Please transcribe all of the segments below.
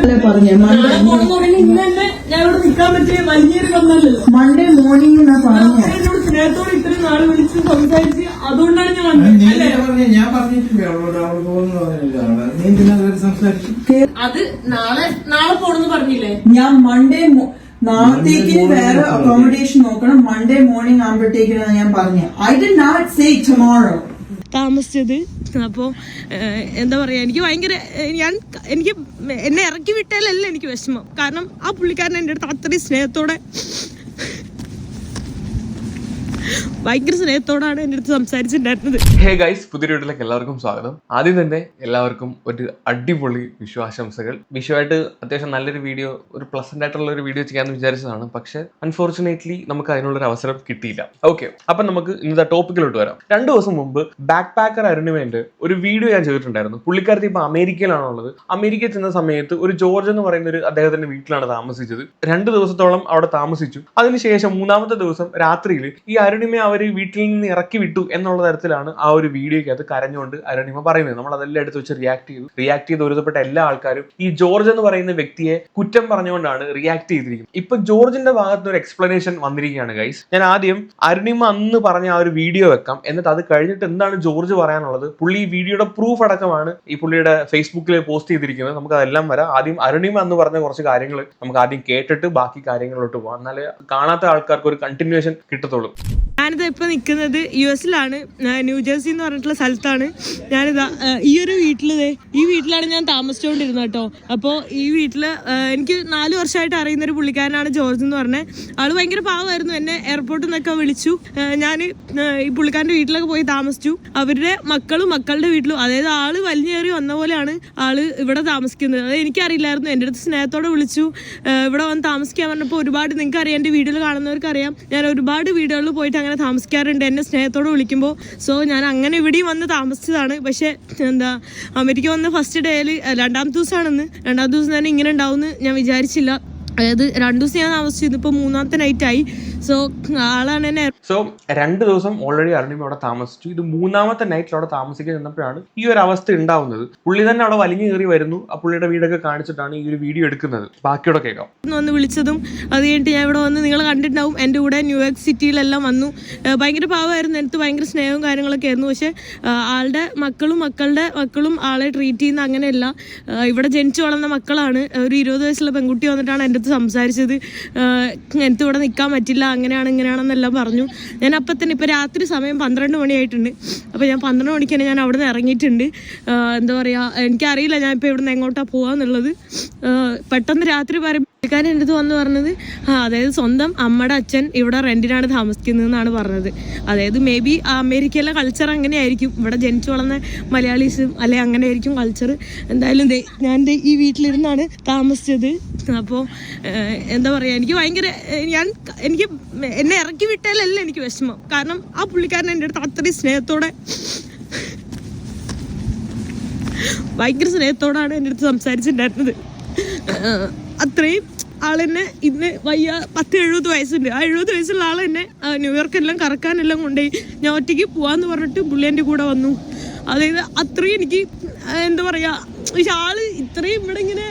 പറഞ്ഞു Monday morning എന്നാ പറഞ്ഞു. സ്നേഹത്തോടെ ഇത്രയും നാള് വിളിച്ച് സംസാരിച്ച് അതുകൊണ്ടാണ് ഞാൻ പറഞ്ഞിട്ടില്ല അത് നാളെ പോണെന്ന് പറഞ്ഞില്ലേ. ഞാൻ മൺഡേ നാളത്തേക്ക് വേറെ അക്കോമഡേഷൻ നോക്കണം. മൺഡേ മോർണിംഗ് ആകുമ്പോഴത്തേക്കാണ് ഞാൻ പറഞ്ഞു. I did not say tomorrow താമസിച്ചത്. അപ്പോൾ എന്താ പറയാ, എനിക്ക് ഭയങ്കര എനിക്ക് എന്നെ ഇറക്കി വിട്ടാലല്ല എനിക്ക് വിഷമം. കാരണം ആ പുള്ളിക്കാരൻ എൻ്റെ അടുത്ത് അത്രയും സ്നേഹത്തോടെ ഭയങ്കര സ്നേഹത്തോടാണ് എൻ്റെ അടുത്ത് സംസാരിച്ചിട്ടുണ്ടായിരുന്നത്. ഹേ ഗൈസ്, പുതിയ വീട്ടിലേക്ക് എല്ലാവർക്കും സ്വാഗതം. ആദ്യം തന്നെ എല്ലാവർക്കും ഒരു അടിപൊളി വിഷു ആശംസകൾ. വിഷുവായിട്ട് അത്യാവശ്യം നല്ലൊരു വീഡിയോ, ഒരു പ്ലസന്റ് ആയിട്ടുള്ള ഒരു വീഡിയോ ചെയ്യാമെന്ന് വിചാരിച്ചതാണ്. പക്ഷെ അൺഫോർച്ചുനേറ്റ്ലി നമുക്ക് അതിനുള്ളൊരു അവസരം കിട്ടിയില്ല. ഓക്കെ, അപ്പൊ നമുക്ക് ഇന്നത്തെ ടോപ്പിക്കിലോട്ട് വരാം. 2 ദിവസം മുമ്പ് ബാക്ക് പാക്കർ അരുണിമേന്റെ ഒരു വീഡിയോ ഞാൻ ചെയ്തിട്ടുണ്ടായിരുന്നു. പുള്ളിക്കാരത്തി ഇപ്പൊ അമേരിക്കയിലാണുള്ളത്. അമേരിക്കയിൽ ചെന്ന സമയത്ത് ഒരു ജോർജ് എന്ന് പറയുന്ന ഒരു അദ്ദേഹത്തിന്റെ വീട്ടിലാണ് താമസിച്ചത്. 2 ദിവസത്തോളം അവിടെ താമസിച്ചു. അതിനുശേഷം 3-ാമത്തെ ദിവസം രാത്രിയിൽ ഈ അരുണിമ അവര് വീട്ടിൽ നിന്ന് ഇറക്കി വിട്ടു എന്നുള്ള തരത്തിലാണ് ആ ഒരു വീഡിയോയ്ക്ക് അത് കരഞ്ഞുകൊണ്ട് അരുണിമ പറയുന്നത്. നമ്മൾ അതെല്ലാം എടുത്ത് വെച്ച് റിയാക്ട് ചെയ്ത് ഒരുതപ്പെട്ട എല്ലാ ആൾക്കാരും ഈ ജോർജ് എന്ന് പറയുന്ന വ്യക്തിയെ കുറ്റം പറഞ്ഞുകൊണ്ടാണ് റിയാക്ട് ചെയ്തിരിക്കുന്നത്. ഇപ്പൊ ജോർജിന്റെ ഭാഗത്ത് ഒരു എക്സ്പ്ലനേഷൻ വന്നിരിക്കുകയാണ് ഗൈസ്. ഞാൻ ആദ്യം അരുണിമ അന്ന് പറഞ്ഞ ആ ഒരു വീഡിയോ വെക്കാം, എന്നിട്ട് അത് കഴിഞ്ഞിട്ട് എന്താണ് ജോർജ് പറയാനുള്ളത്. പുള്ളി ഈ വീഡിയോയുടെ പ്രൂഫ് അടക്കമാണ് ഈ പുള്ളിയുടെ ഫേസ്ബുക്കിൽ പോസ്റ്റ് ചെയ്തിരിക്കുന്നത്. നമുക്ക് അതെല്ലാം വരാം. ആദ്യം അരുണിമ അന്ന് പറഞ്ഞ കുറച്ച് കാര്യങ്ങൾ നമുക്ക് ആദ്യം കേട്ടിട്ട് ബാക്കി കാര്യങ്ങളിലോട്ട് പോകാം. എന്നാലേ കാണാത്ത ആൾക്കാർക്ക് ഒരു കണ്ടിന്യൂഷൻ കിട്ടത്തുള്ളൂ. ഞാനിത് ഇപ്പൊ നിൽക്കുന്നത് US-ലാണ്, ന്യൂജേഴ്സി എന്ന് പറഞ്ഞിട്ടുള്ള സ്ഥലത്താണ്. ഞാനിതാ ഈ ഒരു ഈ വീട്ടിലാണ് ഞാൻ താമസിച്ചുകൊണ്ടിരുന്നത് കേട്ടോ. അപ്പോൾ ഈ വീട്ടില് എനിക്ക് 4 വർഷമായിട്ട് അറിയുന്ന ഒരു പുള്ളിക്കാരനാണ് ജോർജ് എന്ന് പറഞ്ഞത്. ആള് ഭയങ്കര പാവമായിരുന്നു. എന്നെ എയർപോർട്ടിൽ നിന്നൊക്കെ വിളിച്ചു. ഞാൻ ഈ പുള്ളിക്കാരന്റെ വീട്ടിലൊക്കെ പോയി താമസിച്ചു. അവരുടെ മക്കളുടെ വീട്ടിലും, അതായത് ആള് വലിഞ്ഞേറി വന്ന പോലെയാണ് ആള് ഇവിടെ താമസിക്കുന്നത്. അത് എനിക്കറിയില്ലായിരുന്നു. എൻ്റെ അടുത്ത് സ്നേഹത്തോടെ വിളിച്ചു ഇവിടെ വന്ന് താമസിക്കാൻ പറഞ്ഞപ്പോൾ ഒരുപാട്, നിങ്ങൾക്ക് അറിയാം, എൻ്റെ വീഡിയോയിൽ കാണുന്നവർക്ക് അറിയാം, ഞാൻ ഒരുപാട് വീടുകളിൽ പോയിട്ട് അങ്ങനെ താമസിക്കാറുണ്ട് എന്നെ സ്നേഹത്തോടെ വിളിക്കുമ്പോൾ. സോ ഞാൻ അങ്ങനെ ഇവിടെയും വന്ന് താമസിച്ചതാണ്. പക്ഷെ എന്താ, അമേരിക്ക വന്ന് ഫസ്റ്റ് ഡേയിൽ 2-ാമത്തെ ദിവസമാണെന്ന്, 2-ാമത്തെ ദിവസം തന്നെ ഇങ്ങനെ ഉണ്ടാവുമെന്ന് ഞാൻ വിചാരിച്ചില്ല. അതായത് 2 ദിവസം ഞാൻ താമസിച്ചു. ഇതിപ്പോൾ 3-ാമത്തെ നൈറ്റായി. സോ ആളാണ് എന്നെ 2 ദിവസം ഓൾറെഡി അരുണിമ അവിടെ താമസിച്ചു. ഇത് 3-ാമത്തെ നൈറ്റിൽ അവിടെ താമസിക്കാൻ ചെന്നപ്പോഴാണ് ഈ ഒരു അവസ്ഥ ഉണ്ടാവുന്നത്. പുള്ളി തന്നെ അവിടെ വലിഞ്ഞു കയറി വരുന്നു. ആ പുള്ളിയുടെ വീടൊക്കെ കാണിച്ചിട്ടാണ് ഈ ഒരു വീഡിയോ എടുക്കുന്നത്. ബാക്കിയോടെ കേൾക്കാം. വന്ന് വിളിച്ചതും അത് കഴിഞ്ഞിട്ട് ഞാൻ ഇവിടെ വന്ന്, നിങ്ങൾ കണ്ടിട്ടുണ്ടാവും, എൻ്റെ കൂടെ ന്യൂയോർക്ക് സിറ്റിയിലെല്ലാം വന്നു. ഭയങ്കര പാവമായിരുന്നു. എനിക്ക് ഭയങ്കര സ്നേഹവും കാര്യങ്ങളൊക്കെ ആയിരുന്നു. പക്ഷെ ആളുടെ മക്കളുടെ മക്കളും ആളെ ട്രീറ്റ് ചെയ്യുന്ന അങ്ങനെയല്ല. ഇവിടെ ജനിച്ചു വളർന്ന മക്കളാണ്. ഒരു 20 വയസ്സുള്ള പെൺകുട്ടി വന്നിട്ടാണ് എൻ്റെ അടുത്ത് സംസാരിച്ചത്. എനിക്ക് ഇവിടെ നിൽക്കാൻ പറ്റില്ല, ഇങ്ങനെയാണെന്നെല്ലാം പറഞ്ഞു. ഞാൻ അപ്പം തന്നെ, ഇപ്പോൾ രാത്രി സമയം 12 മണിയായിട്ടുണ്ട്. അപ്പോൾ ഞാൻ 12 മണിക്ക് തന്നെ ഞാൻ അവിടെ നിന്ന് ഇറങ്ങിയിട്ടുണ്ട്. എന്താ പറയുക, എനിക്കറിയില്ല ഞാൻ ഇപ്പോൾ ഇവിടെ നിന്ന് എങ്ങോട്ടാണ് പോകാന്നുള്ളത്. പെട്ടെന്ന് രാത്രി പറയുമ്പോൾ പുള്ളിക്കാരൻ എൻ്റെ അടുത്ത് വന്ന് പറഞ്ഞത്, അതായത് സ്വന്തം അമ്മയുടെ അച്ഛൻ ഇവിടെ റെൻറ്റിനാണ് താമസിക്കുന്നതെന്നാണ് പറഞ്ഞത്. അതായത് മേ ബി അമേരിക്കയിലെ കൾച്ചർ അങ്ങനെയായിരിക്കും, ഇവിടെ ജനിച്ചു വളർന്ന മലയാളീസും അല്ലെ അങ്ങനെ ആയിരിക്കും കൾച്ചർ. എന്തായാലും ഞാൻ ഈ വീട്ടിലിരുന്നാണ് താമസിച്ചത്. അപ്പോൾ എന്താ പറയുക, എനിക്ക് ഭയങ്കര എനിക്ക് എന്നെ ഇറക്കി വിട്ടാലല്ല എനിക്ക് വിഷമം. കാരണം ആ പുള്ളിക്കാരൻ എൻ്റെ അടുത്ത് അത്രയും ഭയങ്കര സ്നേഹത്തോടാണ് എൻ്റെ അടുത്ത് സംസാരിച്ചിട്ടുണ്ടായിരുന്നത്. അത്രയും ആളെന്നെ ഇന്ന് 70 വയസ്സുണ്ട്. ആ 70 വയസ്സുള്ള ആളെന്നെ ന്യൂയോർക്കെല്ലാം കറക്കാനെല്ലാം കൊണ്ടുപോയി. ഞാൻ ഒറ്റയ്ക്ക് പോവാന്ന് പറഞ്ഞിട്ട് പുള്ളി എൻ്റെ കൂടെ വന്നു. അതായത് അത്രയും എനിക്ക് എന്താ പറയുക, പക്ഷെ ആള് ഇത്രയും ഇവിടെ ഇങ്ങനെ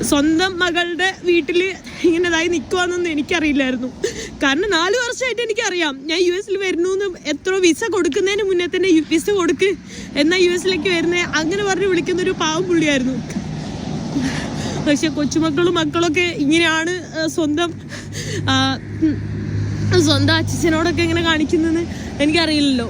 സ്വന്തം മകളുടെ വീട്ടിൽ ഇങ്ങനെ ഇതായി നിൽക്കുവാന്നൊന്നും എനിക്കറിയില്ലായിരുന്നു. കാരണം 4 വർഷമായിട്ട് എനിക്കറിയാം ഞാൻ US-ൽ വരുന്നു. എത്ര വിസ കൊടുക്കുന്നതിന് മുന്നേ തന്നെ വിസ കൊടുക്ക് എന്നാൽ US-ലേക്ക് വരുന്നത് അങ്ങനെ പറഞ്ഞ് വിളിക്കുന്നൊരു പാവം പുള്ളിയായിരുന്നു. പക്ഷെ മക്കളൊക്കെ ഇങ്ങനെയാണ് സ്വന്തം അച്ഛനോടൊക്കെ ഇങ്ങനെ കാണിക്കുന്നതെന്ന് എനിക്കറിയില്ലല്ലോ.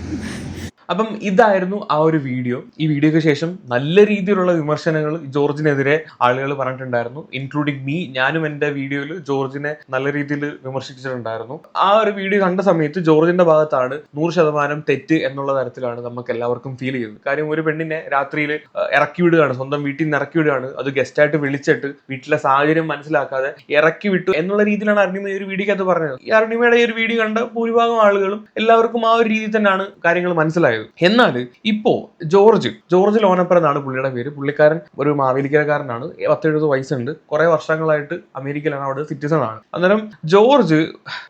അപ്പം ഇതായിരുന്നു ആ ഒരു വീഡിയോ. ഈ വീഡിയോയ്ക്ക് ശേഷം നല്ല രീതിയിലുള്ള വിമർശനങ്ങൾ ജോർജിനെതിരെ ആളുകൾ പറഞ്ഞിട്ടുണ്ടായിരുന്നു, ഇൻക്ലൂഡിങ് മീ. ഞാനും എൻ്റെ വീഡിയോയിൽ ജോർജിനെ നല്ല രീതിയിൽ വിമർശിച്ചിട്ടുണ്ടായിരുന്നു. ആ ഒരു വീഡിയോ കണ്ട സമയത്ത് ജോർജിന്റെ ഭാഗത്താണ് 100% തെറ്റ് എന്നുള്ള തരത്തിലാണ് നമുക്ക് എല്ലാവർക്കും ഫീൽ ചെയ്യുന്നത്. കാര്യം ഒരു പെണ്ണിനെ രാത്രിയിൽ ഇറക്കി വിടുകയാണ്, സ്വന്തം വീട്ടിൽ നിന്ന് ഇറക്കി വിടുകയാണ്. അത് ഗസ്റ്റായിട്ട് വിളിച്ചിട്ട് വീട്ടിലെ സാഹചര്യം മനസ്സിലാക്കാതെ ഇറക്കി വിട്ടു എന്നുള്ള രീതിയിലാണ് അരുണിമ ഈ ഒരു വീഡിയോക്കകത്ത് പറഞ്ഞത്. ഈ അരുണിമയുടെ ഈ ഒരു വീഡിയോ കണ്ട ഭൂരിഭാഗം ആളുകളും എല്ലാവർക്കും ആ ഒരു രീതിയിൽ തന്നെയാണ് കാര്യങ്ങൾ മനസ്സിലായത്. ഉണ്ടായത്. എന്നാൽ ഇപ്പോ ജോർജ് ലോനപ്പർ എന്നാണ് പുള്ളിയുടെ പേര്. പുള്ളിക്കാരൻ ഒരു മാവേലിക്കരക്കാരനാണ്. 10-70 വയസ്സുണ്ട്. കുറെ വർഷങ്ങളായിട്ട് അമേരിക്കയിലാണ്, അവിടെ സിറ്റിസൺ ആണ്. അന്നേരം ജോർജ്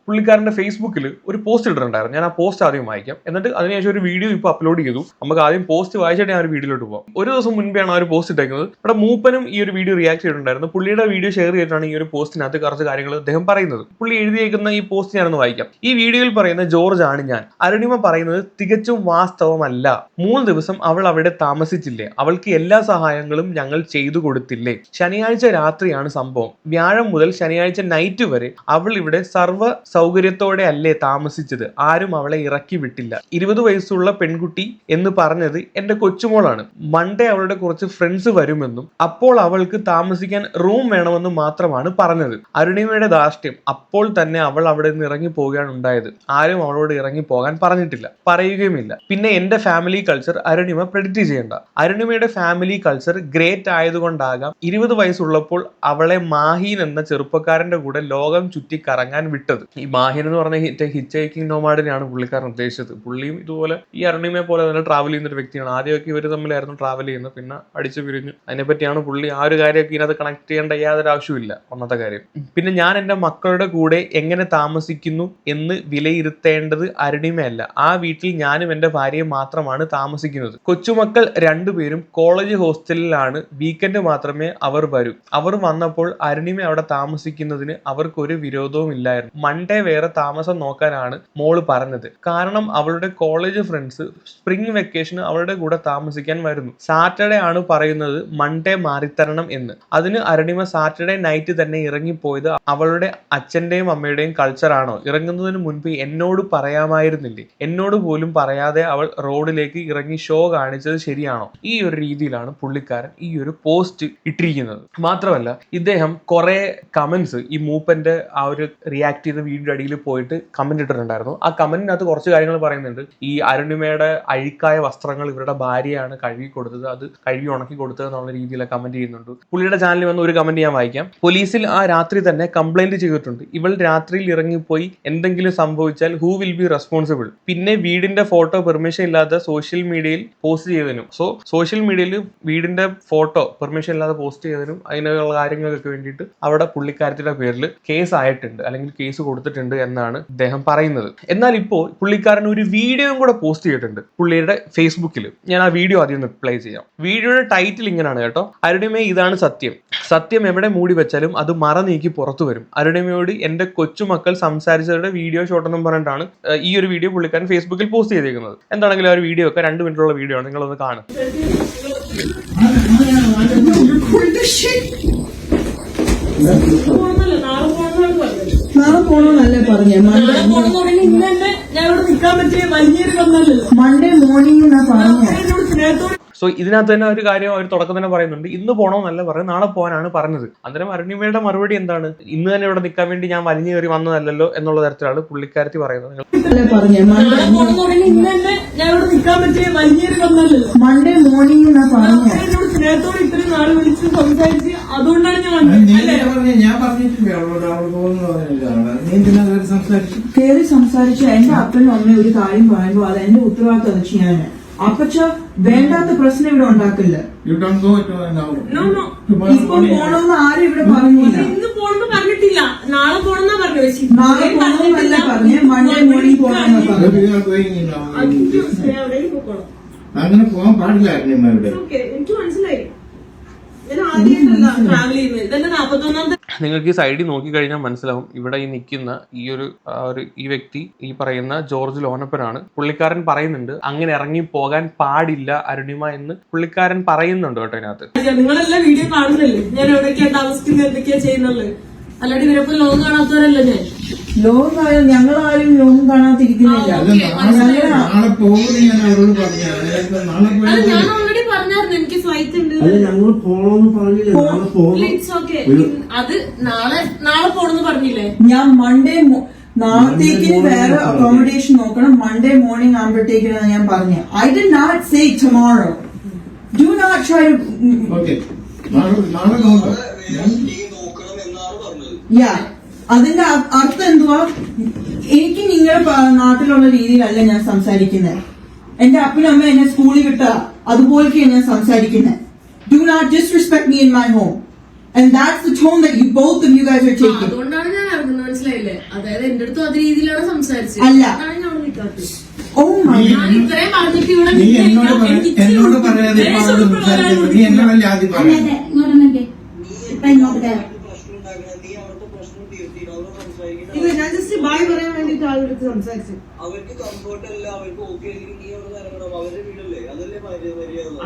പുള്ളിക്കാരന്റെ ഫേസ്ബുക്കിൽ ഒരു പോസ്റ്റ് ഇട്ടിട്ടുണ്ടായിരുന്നു. ഞാൻ ആ പോസ്റ്റ് ആദ്യം വായിക്കാം, എന്നിട്ട് അതിനുശേഷം ഒരു വീഡിയോ ഇപ്പൊ അപ്ലോഡ് ചെയ്തു. നമുക്ക് ആദ്യം പോസ്റ്റ് വായിച്ചിട്ട് ഞാൻ ഒരു വീഡിയോയിലോട്ട് പോകാം. ഒരു ദിവസം മുൻപെയാണ് ആ ഒരു പോസ്റ്റ് ഇട്ടേക്കുന്നത്. ഇവിടെ മൂപ്പനും ഈ ഒരു വീഡിയോ റിയാക്ട് ചെയ്തിട്ടുണ്ടായിരുന്നു. പുള്ളിയുടെ വീഡിയോ ഷെയർ ചെയ്തിട്ടാണ് ഈ ഒരു പോസ്റ്റിനകത്ത് കുറച്ച് കാര്യങ്ങൾ അദ്ദേഹം പറയുന്നത്. പുള്ളി എഴുതിയേക്കുന്ന ഈ പോസ്റ്റ് ഞാനൊന്ന് വായിക്കാം. ഈ വീഡിയോയിൽ പറയുന്ന ജോർജ് ആണ് ഞാൻ. അരുണിമ പറയുന്നത് തികച്ചും വാസ്തവമല്ല. 3 ദിവസം അവൾ അവിടെ താമസിച്ചില്ലേ? അവൾക്ക് എല്ലാ സഹായങ്ങളും ഞങ്ങൾ ചെയ്തു കൊടുത്തില്ലേ? ശനിയാഴ്ച രാത്രിയാണ് സംഭവം. വ്യാഴം മുതൽ ശനിയാഴ്ച നൈറ്റ് വരെ അവൾ ഇവിടെ സർവ്വ സൗകര്യത്തോടെ അല്ലേ താമസിച്ചത്? ആരും അവളെ ഇറക്കി വിട്ടില്ല. 20 വയസ്സുള്ള പെൺകുട്ടി എന്ന് പറഞ്ഞത് എന്റെ കൊച്ചുമോളാണ്. മൺഡേ അവളുടെ കുറച്ച് ഫ്രണ്ട്സ് വരുമെന്നും അപ്പോൾ അവൾക്ക് താമസിക്കാൻ റൂം വേണമെന്നും മാത്രമാണ് പറഞ്ഞത്. അരുണിമയുടെ ധാർഷ്ട്യം. അപ്പോൾ തന്നെ അവൾ അവിടെ നിന്ന് ഇറങ്ങി പോവുകയാണ് ഉണ്ടായത്. ആരും അവളോട് ഇറങ്ങി പോകാൻ പറഞ്ഞിട്ടില്ല, പറയുകയുമില്ല. പിന്നെ എന്റെ ഫാമിലി കൾച്ചർ അരുണിമ പ്രെഡിക്റ്റ് ചെയ്യണ്ട. അരുണിമയുടെ ഫാമിലി കൾച്ചർ ഗ്രേറ്റ് ആയതുകൊണ്ടാകാം 20 വയസ്സുള്ളപ്പോൾ അവളെ മാഹീൻ എന്ന ചെറുപ്പക്കാരന്റെ കൂടെ ലോകം ചുറ്റി കറങ്ങാൻ വിട്ടത്. ഈ മാഹീൻ എന്ന് പറഞ്ഞ ഹിച്ച് ഹൈക്കിംഗ് നോമാഡിനെയാണ് പുള്ളിക്കാരൻ ഉദ്ദേശിച്ചത്. പുള്ളിയും ഇതുപോലെ ഈ അരുണിമയെ പോലെ തന്നെ ട്രാവൽ ചെയ്യുന്ന ഒരു വ്യക്തിയാണ്. ആദ്യമൊക്കെ ഇവർ തമ്മിലായിരുന്നു ട്രാവൽ ചെയ്യുന്നത്, പിന്നെ അടിച്ചു പിരിഞ്ഞു. അതിനെപ്പറ്റിയാണ് പുള്ളി ആ ഒരു കാര്യമൊക്കെ ഇതിനകത്ത് കണക്ട് ചെയ്യേണ്ട യാതൊരു ആവശ്യമില്ല. ഒന്നത്തെ കാര്യം. പിന്നെ ഞാൻ എൻ്റെ മക്കളുടെ കൂടെ എങ്ങനെ താമസിക്കുന്നു എന്ന് വിലയിരുത്തേണ്ടത് അരുണിമയല്ല. ആ വീട്ടിൽ ഞാനും എൻ്റെ ഭാര്യയും മാത്രമാണ് താമസിക്കുന്നത്. കൊച്ചുമക്കൾ 2 പേരും കോളേജ് ഹോസ്റ്റലിലാണ്. വീക്കെൻഡ് മാത്രമേ അവർ വരൂ. അവർ വന്നപ്പോൾ അരുണിമ അവിടെ താമസിക്കുന്നതിന് അവർക്കൊരു വിരോധവും ഇല്ലായിരുന്നു. മൺഡേ വേറെ താമസം നോക്കാനാണ് മോള് പറഞ്ഞത്. കാരണം അവളുടെ കോളേജ് ഫ്രണ്ട്സ് സ്പ്രിംഗ് വെക്കേഷന് അവളുടെ കൂടെ താമസിക്കാൻ വരുന്നു. സാറ്റർഡേ ആണ് പറയുന്നത് മൺഡേ മാറിത്തരണം എന്ന്. അതിന് അരുണിമ സാറ്റർഡേ നൈറ്റ് തന്നെ ഇറങ്ങിപ്പോയത് അവളുടെ അച്ഛന്റെയും അമ്മയുടെയും കൾച്ചറാണോ? ഇറങ്ങുന്നതിന് മുൻപ് എന്നോട് പറയാമായിരുന്നില്ലേ? എന്നോട് പോലും പറയാതെ അവൾ റോഡിലേക്ക് ഇറങ്ങി ഷോ കാണിച്ചത് ശരിയാണോ? ഈ ഒരു രീതിയിലാണ് പുള്ളിക്കാരൻ ഈ ഒരു പോസ്റ്റ് ഇട്ടിരിക്കുന്നത്. മാത്രമല്ല ഇദ്ദേഹം കുറെ കമന്റ്സ് ഈ മൂപ്പന്റെ ആ ഒരു റിയാക്ട് ചെയ്ത വീഡിയോ അടിയിൽ പോയിട്ട് കമന്റ് ഇട്ടിട്ടുണ്ടായിരുന്നു. ആ കമന്റിനകത്ത് കുറച്ച് കാര്യങ്ങൾ പറയുന്നുണ്ട്. ഈ അരുണിമയുടെ അഴുക്കായ വസ്ത്രങ്ങൾ ഇവരുടെ ഭാര്യയാണ് കഴുകി കൊടുത്തത്, അത് കഴുകി ഉണക്കി കൊടുത്തത് എന്നുള്ള രീതിയിൽ കമന്റ് ചെയ്യുന്നുണ്ട്. പുള്ളിയുടെ ചാനലിൽ വന്ന ഒരു കമന്റ് ഞാൻ വായിക്കാം. പോലീസിൽ ആ രാത്രി തന്നെ കംപ്ലൈന്റ് ചെയ്തിട്ടുണ്ട്. ഇവൾ രാത്രിയിൽ ഇറങ്ങിപ്പോയി എന്തെങ്കിലും സംഭവിച്ചാൽ ഹൂ വിൽ ബി റെസ്പോൺസിബിൾ? പിന്നെ വീടിന്റെ ഫോട്ടോ പെർമിഷൻ ഇല്ലാതെ സോഷ്യൽ മീഡിയയിൽ പോസ്റ്റ് ചെയ്തതിനും, സോഷ്യൽ മീഡിയയിൽ വീടിന്റെ ഫോട്ടോ പെർമിഷൻ ഇല്ലാതെ പോസ്റ്റ് ചെയ്തതിനും അതിനുള്ള കാര്യങ്ങൾക്കൊക്കെ വേണ്ടിയിട്ട് അവിടെ പുള്ളിക്കാരത്തിന്റെ പേരിൽ കേസ് ആയിട്ടുണ്ട്, അല്ലെങ്കിൽ കേസ് കൊടുത്തിട്ടുണ്ട് എന്നാണ് ഇദ്ദേഹം പറയുന്നത്. എന്നാൽ ഇപ്പോൾ പുള്ളിക്കാരൻ ഒരു വീഡിയോയും കൂടെ പോസ്റ്റ് ചെയ്തിട്ടുണ്ട് പുള്ളിയുടെ ഫേസ്ബുക്കിൽ. ഞാൻ ആ വീഡിയോ ആദ്യം ഒന്ന് പ്ലേ ചെയ്യാം. വീഡിയോയുടെ ടൈറ്റിൽ ഇങ്ങനെയാണ് കേട്ടോ: അരുണിമേ, ഇതാണ് സത്യം. സത്യം എവിടെ മൂടി വെച്ചാലും അത് മറ നീക്കി പുറത്തു വരും. അരുണിമയോട് എന്റെ കൊച്ചുമക്കൾ സംസാരിച്ചവരുടെ വീഡിയോ ഷോട്ട് എന്നും പറഞ്ഞിട്ടാണ് ഈ ഒരു വീഡിയോ പുള്ളിക്കാരൻ ഫേസ്ബുക്കിൽ പോസ്റ്റ് ചെയ്തേക്കുന്നത്. എന്താണെങ്കിലും ആ ഒരു വീഡിയോ ഒക്കെ 2 മിനിറ്റുള്ള വീഡിയോ ആണ്, നിങ്ങളൊന്ന് കാണും. നാളെ പോണോന്നല്ലേ പറഞ്ഞേ? മൺഡേ മോർണിംഗ് എന്നാ പറഞ്ഞേ. സോ ഇതിനകത്ത് തന്നെ ഒരു കാര്യം അവർ തുടക്കം തന്നെ പറയുന്നുണ്ട്, ഇന്ന് പോകണമെന്നല്ല പറഞ്ഞത്, നാളെ പോകാനാണ് പറഞ്ഞത്. അന്നേരം അരുണിമയുടെ മറുപടി എന്താണ്? ഇന്ന് തന്നെ ഇവിടെ നിൽക്കാൻ വേണ്ടി ഞാൻ വലിഞ്ഞു കയറി വന്നതല്ലല്ലോ എന്നുള്ള തരത്തിലാണ് പുള്ളിക്കാരത്തി പറയുന്നത്. മൺഡേ മോർണിംഗ് എന്നാ പറഞ്ഞേ. കേറി സംസാരിച്ചു. എന്റെ അപ്പനും അമ്മയും ഒരു കാര്യം പറയുമ്പോ അത് എന്റെ ഉത്തരവാദിത്തം വെച്ച് ഞാൻ അപ്പച്ച വേണ്ടാത്ത പ്രശ്നം ഇവിടെ ഉണ്ടാക്കില്ല. ഇപ്പൊ പോണെന്ന് ആരും ഇവിടെ പറഞ്ഞില്ല. പറഞ്ഞിട്ടില്ല, നാളെ പോണെന്നാ പറഞ്ഞു. നാളെ പോണെന്നല്ല പറഞ്ഞേ, മൺഡേ മോർണിംഗ് പോണെന്നാ പറഞ്ഞു. അങ്ങനെ പോകാൻ പാടില്ല. എനിക്ക് മനസ്സിലായി. ട്രാവൽ ചെയ്യുന്നത് നിങ്ങൾക്ക് ഈ സൈഡിൽ നോക്കിക്കഴിഞ്ഞാൽ മനസ്സിലാവും. ഇവിടെ ഈ നിൽക്കുന്ന ഈ വ്യക്തി ഈ പറയുന്ന ജോർജ് ലോനപ്പനാണ്. പുള്ളിക്കാരൻ പറയുന്നുണ്ട് അങ്ങനെ ഇറങ്ങി പോകാൻ പാടില്ല അരുണിമ എന്ന് പുള്ളിക്കാരൻ പറയുന്നുണ്ട് കേട്ടോ ഇതിനകത്ത്. നിങ്ങളെല്ലാം വീഡിയോ കാണുന്നല്ലേ ഞാൻ എവിടെയൊക്കെയാ താമസിക്കുന്നത്, എന്തൊക്കെയാ ചെയ്യുന്നത്. അല്ലാണ്ട് ഇവരൊക്കെ ലോകം കാണാത്തവരല്ല. ലോകം ഞങ്ങളാരും ലോകം കാണാതിരിക്കുന്നില്ല. നാളെ പോകുന്നു ഞാൻ അവരോട് പറഞ്ഞു. ഞാൻ ഓൾറെഡി പറഞ്ഞായിരുന്നു എനിക്ക് ഫ്ലൈറ്റ് ഉണ്ട്. ഞങ്ങൾ പോണോന്ന് പറഞ്ഞില്ലേ? നാളെ പോകും. അത് നാളെ പോണെന്ന് പറഞ്ഞില്ലേ? ഞാൻ മൺഡേ നാളത്തേക്ക് വേറെ അക്കോമഡേഷൻ നോക്കണം. മൺഡേ മോർണിംഗ് ആകുമ്പോഴത്തേക്കാണ് ഞാൻ പറഞ്ഞു. I did not say tomorrow. Do not try. Okay, നാളെ നോക്കാം. അതിന്റെ അർത്ഥം എന്തുവാ? എനിക്ക് നിങ്ങളുടെ നാട്ടിലുള്ള രീതിയിലല്ല ഞാൻ സംസാരിക്കുന്നത്. എന്റെ അപ്പനും അമ്മ എന്നെ സ്കൂളിൽ വിട്ട അതുപോലെയൊക്കെയാണ് ഞാൻ സംസാരിക്കുന്നത്. Do not disrespect me in my home. And that's the tone that both of you guys are taking. അതുകൊണ്ടാണ് ഞാൻ അറിഞ്ഞത്, മനസ്സിലായില്ലേ? അതായത് എന്റെ അടുത്തും അതേ രീതിയിലാണ് സംസാരിച്ചത്. അല്ല. അതാണ് ഞാൻ അവിടെ നിൽക്കാത്തത്. Oh my ഞാൻ ഇത്രയും പറഞ്ഞിട്ട് ഇവിടെ നീ എന്നോട് പറയാതെ ഇപ്പൊ അവളോട് സംസാരിക്കുന്നത്. നീ എന്നോടല്ലേ ആദ്യം പറയാം. ഇല്ല, ഞാൻ ജസ്റ്റ് ബായ് പറയാൻ വേണ്ടിട്ട് ആളുടെ സംസാരിച്ചു. അവർക്ക് കംഫർട്ട് അല്ല, അവർക്ക് ഓക്കെ ആയിരിക്കും, നീ അവിടെ ഇറങ്ങണം, അവരുടെ വീടല്ലേ, അതല്ലേ മര്യാദ.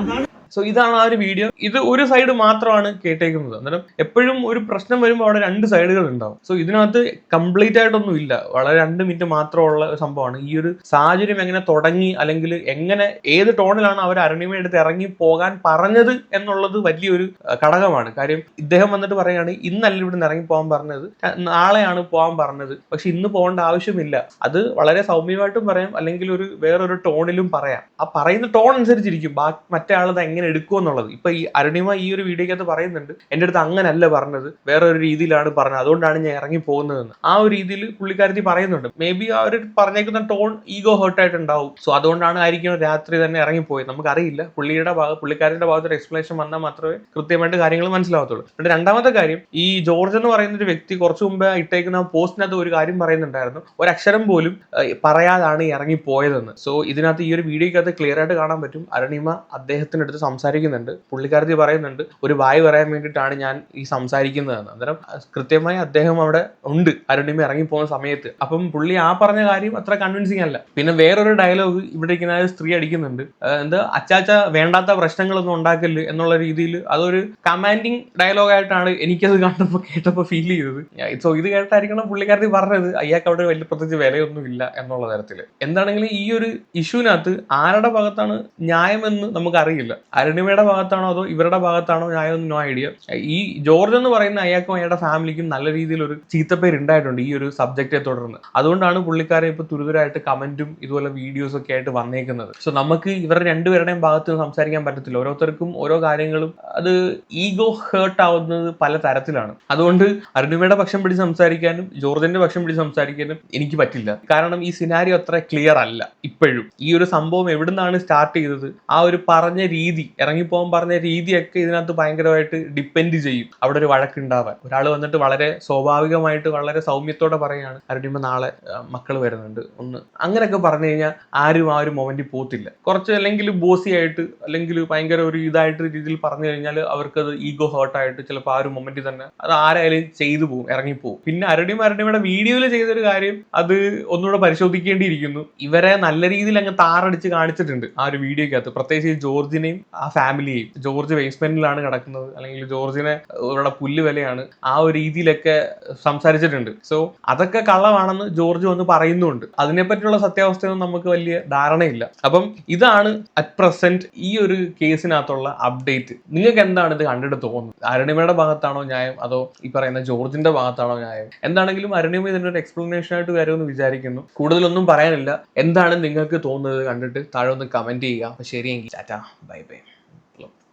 അതാണ് സോ ഇതാണ് ആ ഒരു വീഡിയോ. ഇത് ഒരു സൈഡ് മാത്രമാണ് കേട്ടേക്കുന്നത്. അന്നേരം എപ്പോഴും ഒരു പ്രശ്നം വരുമ്പോൾ അവിടെ രണ്ട് സൈഡുകൾ ഉണ്ടാവും. സോ ഇതിനകത്ത് കംപ്ലീറ്റ് ആയിട്ടൊന്നും ഇല്ല, വളരെ 2 മിനിറ്റ് മാത്രമുള്ള ഒരു സംഭവമാണ്. ഈ ഒരു സാഹചര്യം എങ്ങനെ തുടങ്ങി, അല്ലെങ്കിൽ എങ്ങനെ ഏത് ടോണിലാണ് അവർ അരുണിമ എടുത്ത് ഇറങ്ങി പോകാൻ പറഞ്ഞത് എന്നുള്ളത് വലിയൊരു ഘടകമാണ്. കാര്യം ഇദ്ദേഹം വന്നിട്ട് പറയുകയാണ്, ഇന്നല്ല ഇവിടുന്ന് ഇറങ്ങി പോകാൻ പറഞ്ഞത്, നാളെയാണ് പോകാൻ പറഞ്ഞത്, പക്ഷെ ഇന്ന് പോകേണ്ട ആവശ്യമില്ല. അത് വളരെ സൗമ്യമായിട്ടും പറയാം, അല്ലെങ്കിൽ ഒരു വേറൊരു ടോണിലും പറയാം. ആ പറയുന്ന ടോൺ അനുസരിച്ചിരിക്കും മറ്റേ ആളത് എങ്ങനെ എടുക്കുക എന്നുള്ളത്. ഇപ്പൊ ഈ അരുണിമ ഈ ഒരു വീഡിയോക്കകത്ത് പറയുന്നുണ്ട്, എന്റെ അടുത്ത് അങ്ങനല്ല പറഞ്ഞത്, വേറെ ഒരു രീതിയിലാണ് പറഞ്ഞത്, അതുകൊണ്ടാണ് ഞാൻ ഇറങ്ങി പോകുന്നതെന്ന്. ആ ഒരു രീതിയിൽ പുള്ളിക്കാരത്തി പറയുന്നുണ്ട്. മേ ബി അവർ പറഞ്ഞേക്കുന്ന ടോൺ ഈഗോ ഹേർട്ട് ആയിട്ടുണ്ടാവും. സോ അതുകൊണ്ടാണ് ആയിരിക്കും രാത്രി തന്നെ ഇറങ്ങിപ്പോയത്. നമുക്കറിയില്ല. പുള്ളിക്കാരന്റെ ഭാഗത്തൊരു എക്സ്പ്ലനേഷൻ വന്നാൽ മാത്രമേ കൃത്യമായിട്ട് കാര്യങ്ങൾ മനസ്സിലാവത്തുള്ളൂ. പിന്നെ രണ്ടാമത്തെ കാര്യം, ഈ ജോർജ് എന്ന് പറയുന്ന ഒരു വ്യക്തി കുറച്ചു മുമ്പ് ഇട്ടേക്കുന്ന പോസ്റ്റിനകത്ത് ഒരു കാര്യം പറയുന്നുണ്ടായിരുന്നു, ഒരക്ഷരം പോലും പറയാതാണ് ഇറങ്ങിപ്പോയതെന്ന്. സോ ഇതിനകത്ത് ഈ ഒരു വീഡിയോക്കകത്ത് ക്ലിയർ ആയിട്ട് കാണാൻ പറ്റും, അരുണിമ അദ്ദേഹത്തിനടുത്ത് സംസാരിക്കുന്നുണ്ട്. പുള്ളിക്കാരത്തി പറയുന്നുണ്ട്, ഒരു വായ് പറയാൻ വേണ്ടിയിട്ടാണ് ഞാൻ ഈ സംസാരിക്കുന്നതെന്ന്. അന്നേരം കൃത്യമായി അദ്ദേഹം അവിടെ ഉണ്ട് അരുണിമ ഇറങ്ങിപ്പോകുന്ന സമയത്ത്. അപ്പം പുള്ളി ആ പറഞ്ഞ കാര്യം അത്ര കൺവിൻസിങ് അല്ല. പിന്നെ വേറൊരു ഡയലോഗ് ഇവിടെ ഇരിക്കുന്ന സ്ത്രീ അടിക്കുന്നുണ്ട്, എന്താ അച്ചാച്ച വേണ്ടാത്ത പ്രശ്നങ്ങളൊന്നും ഉണ്ടാക്കല് എന്നുള്ള രീതിയിൽ. അതൊരു കമാൻഡിങ് ഡയലോഗായിട്ടാണ് എനിക്കത് കേട്ടപ്പോൾ ഫീൽ ചെയ്തത്. സോ ഇത് കേട്ടായിരിക്കണം പുള്ളിക്കാരത്തി പറഞ്ഞത് അയാൾക്ക് അവിടെ വലിയ പ്രത്യേകിച്ച് വിലയൊന്നും ഇല്ല എന്നുള്ള തരത്തിൽ. എന്താണെങ്കിലും ഈ ഒരു ഇഷ്യൂവിനകത്ത് ആരുടെ ഭാഗത്താണ് ന്യായമെന്ന് നമുക്കറിയില്ല. അരുണിമയുടെ ഭാഗത്താണോ അതോ ഇവരുടെ ഭാഗത്താണോ ന്യായമൊന്നും നോ ഐഡിയ. ഈ ജോർജ് എന്ന് പറയുന്ന അയാൾക്കും അയാളുടെ ഫാമിലിക്കും നല്ല രീതിയിൽ ഒരു ചീത്തപ്പേര് ഉണ്ടായിട്ടുണ്ട് ഈ ഒരു സബ്ജക്റ്റിനെ തുടർന്ന്. അതുകൊണ്ടാണ് പുള്ളിക്കാരെ ഇപ്പൊ തുരിതരായിട്ട് കമന്റും ഇതുപോലെ വീഡിയോസ് ഒക്കെ ആയിട്ട് വന്നേക്കുന്നത്. സോ നമുക്ക് ഇവരുടെ രണ്ടുപേരുടെയും ഭാഗത്ത് സംസാരിക്കാൻ പറ്റത്തില്ല. ഓരോരുത്തർക്കും ഓരോ കാര്യങ്ങളും അത് ഈഗോ ഹേർട്ട് ആവുന്നത് പല തരത്തിലാണ്. അതുകൊണ്ട് അരുണിമയുടെ പക്ഷം പിടിച്ച് സംസാരിക്കാനും ജോർജിന്റെ പക്ഷം പിടിച്ച് സംസാരിക്കാനും എനിക്ക് പറ്റില്ല. കാരണം ഈ സിനാരിയോ അത്ര ക്ലിയർ അല്ല ഇപ്പോഴും. ഈ ഒരു സംഭവം എവിടുന്നാണ് സ്റ്റാർട്ട് ചെയ്തത്, ആ ഒരു പറഞ്ഞ രീതി, ഇറങ്ങിപ്പോകാൻ പറഞ്ഞ രീതിയൊക്കെ ഇതിനകത്ത് ഭയങ്കരമായിട്ട് ഡിപ്പെൻഡ് ചെയ്യും. അവിടെ ഒരു വഴക്കുണ്ടാവാൻ ഒരാൾ വന്നിട്ട് വളരെ സ്വാഭാവികമായിട്ട് വളരെ സൗമ്യത്തോടെ പറയുകയാണ്, അരുണിമ നാളെ മക്കൾ വരുന്നുണ്ട് ഒന്ന്, അങ്ങനെയൊക്കെ പറഞ്ഞു കഴിഞ്ഞാൽ ആരും ആ ഒരു മൊമെന്റിൽ പോത്തില്ല. കുറച്ച് അല്ലെങ്കിൽ ബോസി ആയിട്ട് അല്ലെങ്കിൽ ഭയങ്കര ഒരു ഇതായിട്ട് രീതിയിൽ പറഞ്ഞു കഴിഞ്ഞാൽ അവർക്കത് ഈഗോ ഹേർട്ടായിട്ട് ചിലപ്പോൾ ആ ഒരു മൊമെന്റിൽ തന്നെ അത് ആരായാലും ചെയ്തു പോകും, ഇറങ്ങിപ്പോകും. പിന്നെ അരുണിമയുടെ വീഡിയോയിൽ ചെയ്തൊരു കാര്യം അത് ഒന്നുകൂടെ പരിശോധിക്കേണ്ടിയിരിക്കുന്നു. ഇവരെ നല്ല രീതിയിൽ അങ്ങ് താറടിച്ച് കാണിച്ചിട്ടുണ്ട് ആ ഒരു വീഡിയോക്കകത്ത്. പ്രത്യേകിച്ച് ജോർജിനെയും ആ ഫാമിലിയെയും. ജോർജ് ബേസ്മെന്റിലാണ് കിടക്കുന്നത്, അല്ലെങ്കിൽ ജോർജിനെ ഇവിടെ പുല്ല് വിലയാണ്, ആ ഒരു രീതിയിലൊക്കെ സംസാരിച്ചിട്ടുണ്ട്. സോ അതൊക്കെ കള്ളമാണെന്ന് ജോർജ് വന്ന് പറയുന്നുണ്ട്. അതിനെപ്പറ്റിയുള്ള സത്യാവസ്ഥയൊന്നും നമുക്ക് വലിയ ധാരണയില്ല. അപ്പം ഇതാണ് അറ്റ് പ്രസന്റ് ഈ ഒരു കേസിനകത്തുള്ള അപ്ഡേറ്റ്. നിങ്ങൾക്ക് എന്താണ് ഇത് കണ്ടിട്ട് തോന്നുന്നത്? അരുണിമയുടെ ഭാഗത്താണോ ന്യായം അതോ ഈ പറയുന്ന ജോർജിന്റെ ഭാഗത്താണോ ന്യായം? എന്താണെങ്കിലും അരുണിമ ഇതിന്റെ ഒരു എക്സ്പ്ലനേഷൻ ആയിട്ട് വരുമെന്ന് വിചാരിക്കുന്നു. കൂടുതലൊന്നും പറയാനില്ല. എന്താണ് നിങ്ങൾക്ക് തോന്നുന്നത് കണ്ടിട്ട് താഴെ ഒന്ന് കമന്റ് ചെയ്യുക. അപ്പൊ ശരിയെങ്കിൽ ടാറ്റാ, ബൈ ബൈ.